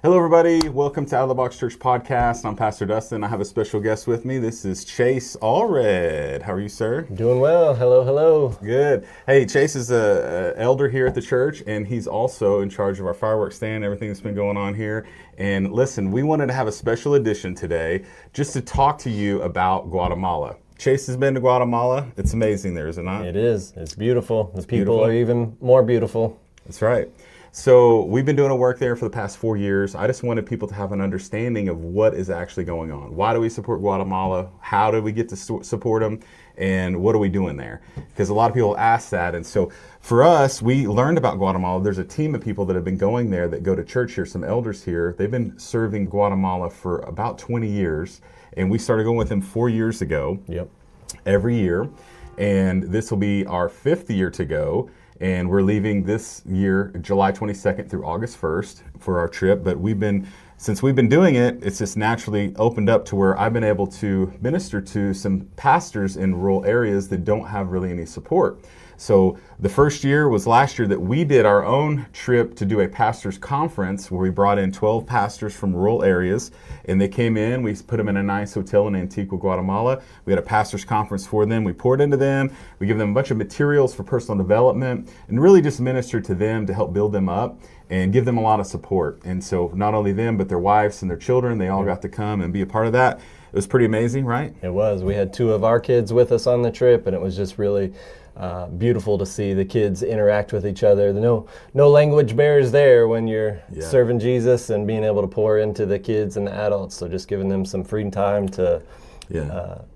Hello, everybody. Welcome to Out of the Box Church Podcast. I'm Pastor Dustin. I have a special guest with me. This is Chase Allred. How are you, sir? Doing well. Hello, hello. Good. Hey, Chase is an elder here at the church, and he's also in charge of our fireworks stand, everything that's been going on here. And listen, we wanted to have a special edition today just to talk to you about Guatemala. Chase has been to Guatemala. It's amazing there, is it not? It is. It's beautiful. The people are even more beautiful. That's right. So we've been doing a work there for the past 4 years. I just wanted people to have an understanding of what is actually going on. Why do we support Guatemala? How do we get to support them? And what are we doing there? Because a lot of people ask that. And so for us, we learned about Guatemala. There's a team of people that have been going there that go to church here, some elders here. They've been serving Guatemala for about 20 years. And we started going with them 4 years ago. Yep. Every year. And this will be our 5th year to go. And we're leaving this year, July 22nd through August 1st for our trip. But since we've been doing it, it's just naturally opened up to where I've been able to minister to some pastors in rural areas that don't have really any support. So the first year was last year that we did our own trip to do a pastors conference where we brought in 12 pastors from rural areas, and they came in. We put them in a nice hotel in Antigua, Guatemala. We had a pastors conference for them. We poured into them. We give them a bunch of materials for personal development and really just minister to them to help build them up and give them a lot of support. And so not only them, but their wives and their children, they all got to come and be a part of that. It was pretty amazing, right? It was. We had 2 of our kids with us on the trip, and it was just really beautiful to see the kids interact with each other. No language barriers there when you're serving Jesus and being able to pour into the kids and the adults. So just giving them some free time to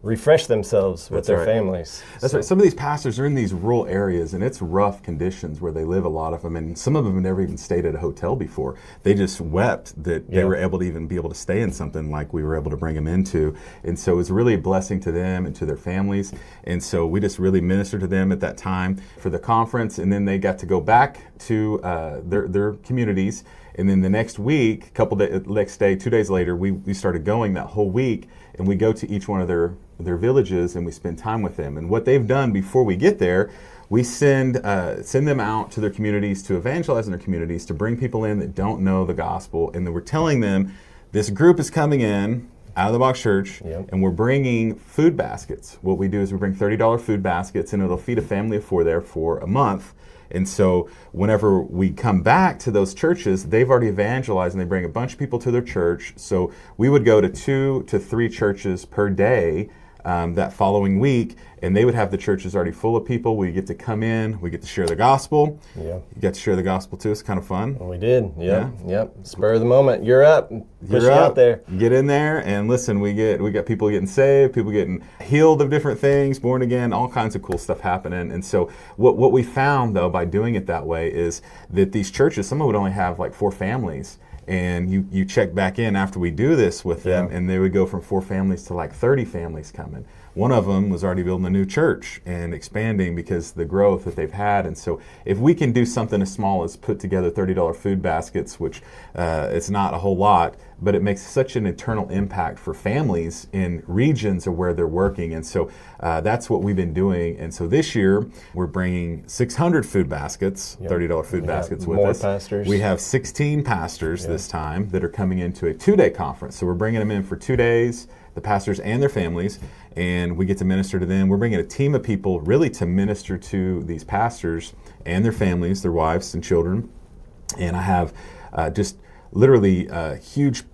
refresh themselves with their families. That's right. Some of these pastors are in these rural areas, and it's rough conditions where they live, a lot of them. And some of them have never even stayed at a hotel before. They just wept that they were able to even be able to stay in something like we were able to bring them into. And so it was really a blessing to them and to their families. And so we just really ministered to them at that time for the conference. And then they got to go back to their communities. And then the next week, 2 days later, we started going that whole week. And we go to each one of their villages and we spend time with them. And what they've done before we get there, we send them out to their communities to evangelize in their communities, to bring people in that don't know the gospel. And then we're telling them, this group is coming in, Out of the Box Church, and we're bringing food baskets. What we do is we bring $30 food baskets, and it'll feed a family of 4 there for a month. And so whenever we come back to those churches, they've already evangelized and they bring a bunch of people to their church. So we would go to 2 to 3 churches per day that following week, and they would have the churches already full of people. We get to come in, we get to share the gospel. You get to share the gospel too. It's kind of fun. We did. Yep. Spur of the moment. You're up. Push you out there. Get in there and listen. We got people getting saved, people getting healed of different things, born again, all kinds of cool stuff happening. And so what we found though by doing it that way is that these churches, some would only have like 4 families. And you check back in after we do this with them, and they would go from 4 families to like 30 families coming. One of them was already building a new church and expanding because of the growth that they've had. And so if we can do something as small as put together $30 food baskets, which it's not a whole lot, but it makes such an eternal impact for families in regions of where they're working. And so that's what we've been doing. And so this year, we're bringing 600 food baskets, $30 food baskets with us. Pastors. We have 16 pastors this time that are coming into a 2-day conference. So we're bringing them in for 2 days, the pastors and their families, and we get to minister to them. We're bringing a team of people really to minister to these pastors and their families, their wives and children. And I have just literally a huge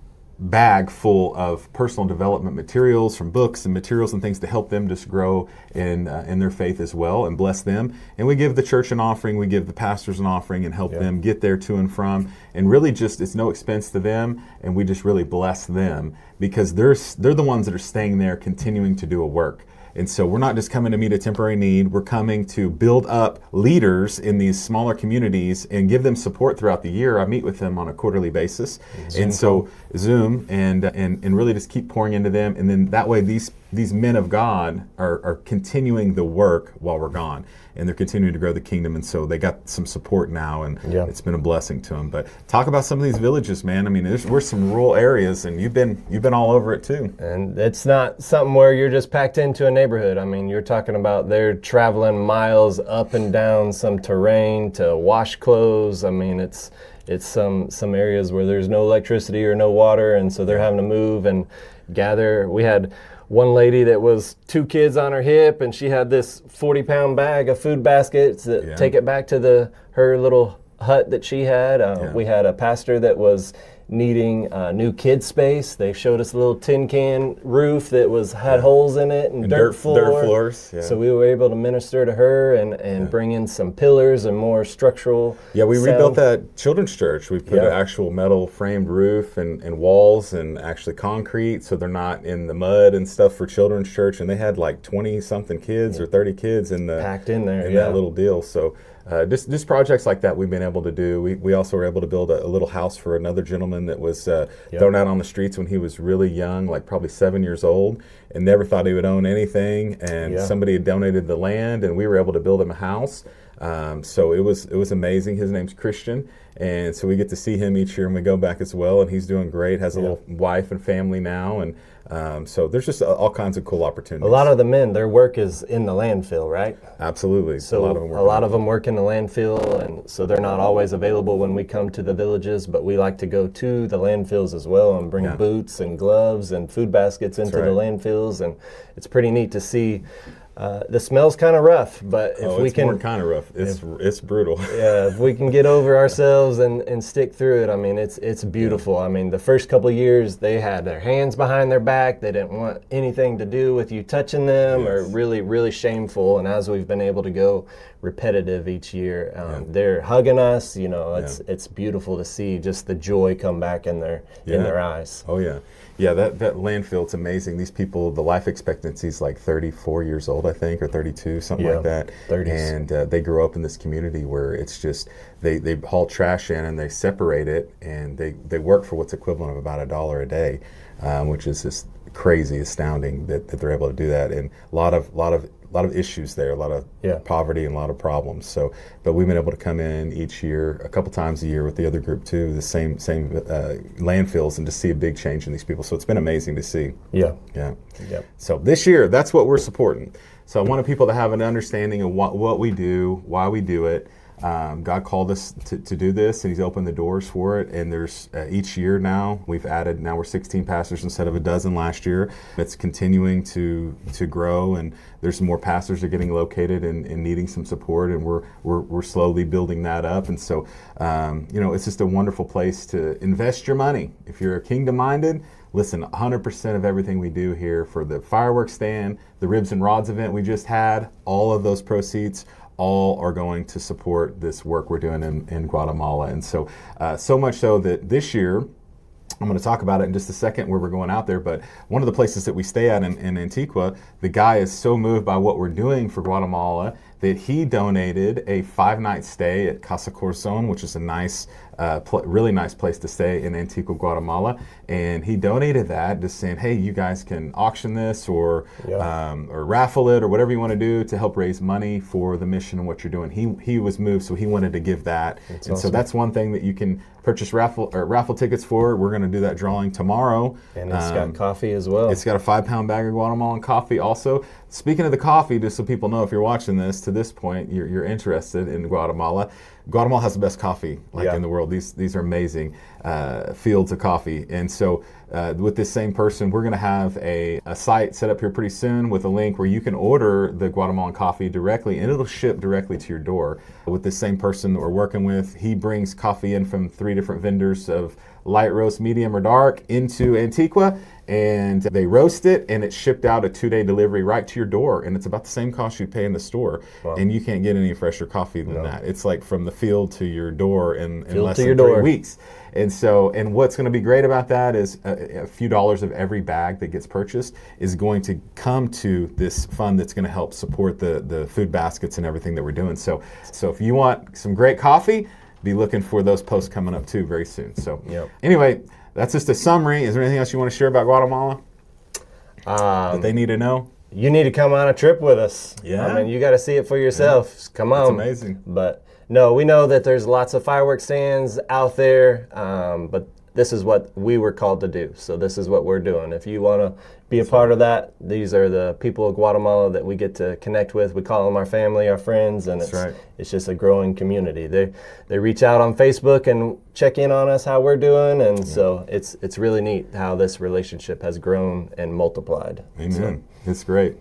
bag full of personal development materials from books and materials and things to help them just grow in their faith as well and bless them. And we give the church an offering, we give the pastors an offering and help them get there to and from. And really just, it's no expense to them, and we just really bless them because they're the ones that are staying there continuing to do a work. And so we're not just coming to meet a temporary need, we're coming to build up leaders in these smaller communities and give them support throughout the year. I meet with them on a quarterly basis. Zoom and really just keep pouring into them. And then that way these these men of God are continuing the work while we're gone, and they're continuing to grow the kingdom, and so they got some support now, and it's been a blessing to them. But talk about some of these villages, man. I mean, we're some rural areas, and you've been all over it too. And it's not something where you're just packed into a neighborhood. I mean, you're talking about they're traveling miles up and down some terrain to wash clothes. I mean, it's some areas where there's no electricity or no water, and so they're having to move and gather. We had one lady that was 2 kids on her hip, and she had this 40-pound bag of food baskets that take it back to her little hut that she had. We had a pastor that was needing new kid space. They showed us a little tin can roof that had holes in it and dirt floors. So we were able to minister to her and bring in some pillars and more structural we sound. rebuilt that children's church. We put an actual metal framed roof and walls and actually concrete, so they're not in the mud and stuff for children's church. And they had like 20-something kids or 30 kids packed in there in that little deal. So just projects like that we've been able to do. We also were able to build a little house for another gentleman that was thrown out on the streets when he was really young, like probably 7 years old, and never thought he would own anything. And somebody had donated the land, and we were able to build him a house. So it was amazing. His name's Christian, and so we get to see him each year, and we go back as well. And he's doing great. Has a little wife and family now, and so there's just all kinds of cool opportunities. A lot of the men, their work is in the landfill, right? Absolutely. So a lot of them work in the landfill, and so they're not always available when we come to the villages, but we like to go to the landfills as well and bring boots and gloves and food baskets into the landfills, and it's pretty neat to see. The smell's kind of rough, but if we can, more kind of rough. It's brutal. If we can get over ourselves and stick through it, I mean, it's beautiful. I mean, the first couple of years, they had their hands behind their back. They didn't want anything to do with you touching them, or really, really shameful. And as we've been able to go repetitive each year, they're hugging us. You know, it's beautiful to see just the joy come back in their eyes. Oh yeah. Yeah, that landfill, it's amazing. These people, the life expectancy is like 34 years old, I think, or 32, something like that. 30s. And they grow up in this community where it's just, they haul trash in and they separate it, and they work for what's equivalent of about $1 a day, which is just crazy, astounding that they're able to do that. And a lot of issues there, a lot of poverty and a lot of problems. So, but we've been able to come in each year, a couple times a year with the other group too, the same landfills, and to see a big change in these people. So it's been amazing to see. Yeah. So this year, that's what we're supporting. So I wanted people to have an understanding of what we do, why we do it. God called us to do this, and He's opened the doors for it. And there's each year now we've added. Now we're 16 pastors instead of a dozen last year. It's continuing to grow, and there's some more pastors that are getting located and needing some support, and we're slowly building that up. And so it's just a wonderful place to invest your money if you're kingdom minded. Listen, 100% of everything we do here, for the fireworks stand, the ribs and rods event we just had, all of those proceeds all are going to support this work we're doing in Guatemala. And so much so that this year, I'm going to talk about it in just a second where we're going out there, but one of the places that we stay at in Antigua, the guy is so moved by what we're doing for Guatemala that he donated a 5-night stay at Casa Corazon, which is a nice, really nice place to stay in Antigua, Guatemala. And he donated that, just saying, hey, you guys can auction this or raffle it or whatever you want to do to help raise money for the mission and what you're doing. He was moved, so he wanted to give that. That's awesome. So that's one thing that you can purchase raffle tickets for. We're going to do that drawing tomorrow. And it's got coffee as well. It's got a 5-pound bag of Guatemalan coffee also. Speaking of the coffee, just so people know, if you're watching this to this point, you're interested in Guatemala. Guatemala has the best coffee in the world. These are amazing fields of coffee. And so with this same person, we're going to have a site set up here pretty soon with a link where you can order the Guatemalan coffee directly, and it'll ship directly to your door. With this same person that we're working with, he brings coffee in from 3 different vendors of light roast, medium, or dark into Antigua, and they roast it, and it's shipped out a 2-day delivery right to your door, and it's about the same cost you'd pay in the store. Wow. And you can't get any fresher coffee than that. It's like from the field to your door in less than 3 weeks. And what's going to be great about that is a few dollars of every bag that gets purchased is going to come to this fund that's going to help support the food baskets and everything that we're doing. So if you want some great coffee, be looking for those posts coming up too very soon. So anyway, that's just a summary. Is there anything else you want to share about Guatemala? that they need to know? You need to come on a trip with us. Yeah. I mean, you got to see it for yourself. Yeah. Come on. That's amazing. But no, we know that there's lots of fireworks stands out there, but this is what we were called to do. So this is what we're doing. If you want to be a part of that, these are the people of Guatemala that we get to connect with. We call them our family, our friends, and it's just a growing community. They reach out on Facebook and check in on us how we're doing, and so it's really neat how this relationship has grown and multiplied. Amen. So, it's great.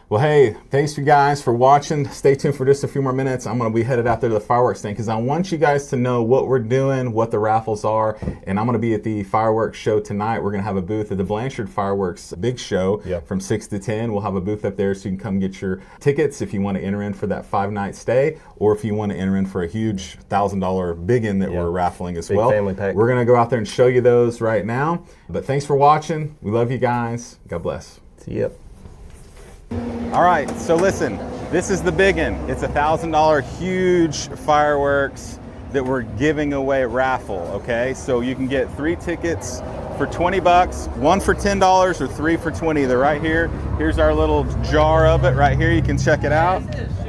Well, hey, thanks you guys for watching. Stay tuned for just a few more minutes. I'm going to be headed out there to the fireworks stand because I want you guys to know what we're doing, what the raffles are, and I'm going to be at the fireworks show tonight. We're going to have a booth at the Blanchard Fireworks Big Show from 6 to 10. We'll have a booth up there so you can come get your tickets if you want to enter in for that 5-night stay, or if you want to enter in for a huge $1,000 big-in that we're raffling as well. Family pack. We're going to go out there and show you those right now. But thanks for watching. We love you guys. God bless. See ya. All right, so listen, this is the biggin. It's $1,000 huge fireworks that we're giving away raffle, okay? So you can get 3 tickets for $20, 1 for $10, or 3 for $20. They're right here. Here's our little jar of it right here. You can check it out.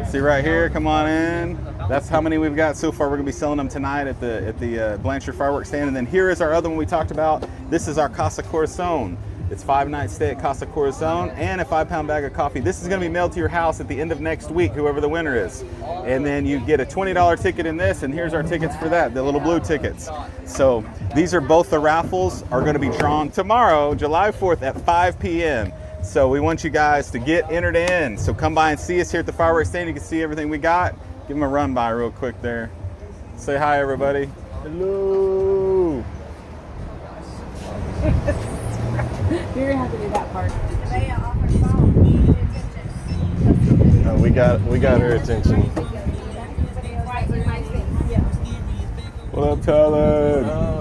See right here, come on in. That's how many we've got so far. We're gonna be selling them tonight at the Blanchard Fireworks stand. And then here is our other one we talked about. This is our Casa Corazon. It's 5-night stay at Casa Corazon and a 5-pound bag of coffee. This is going to be mailed to your house at the end of next week, whoever the winner is. And then you get a $20 ticket in this, and here's our tickets for that, the little blue tickets. So these are both the raffles are going to be drawn tomorrow, July 4th at 5 p.m. So we want you guys to get entered in. So come by and see us here at the fireworks stand. You can see everything we got. Give them a run by real quick there. Say hi, everybody. Hello. You're gonna have to do that part. We got her attention. What up, Tyler?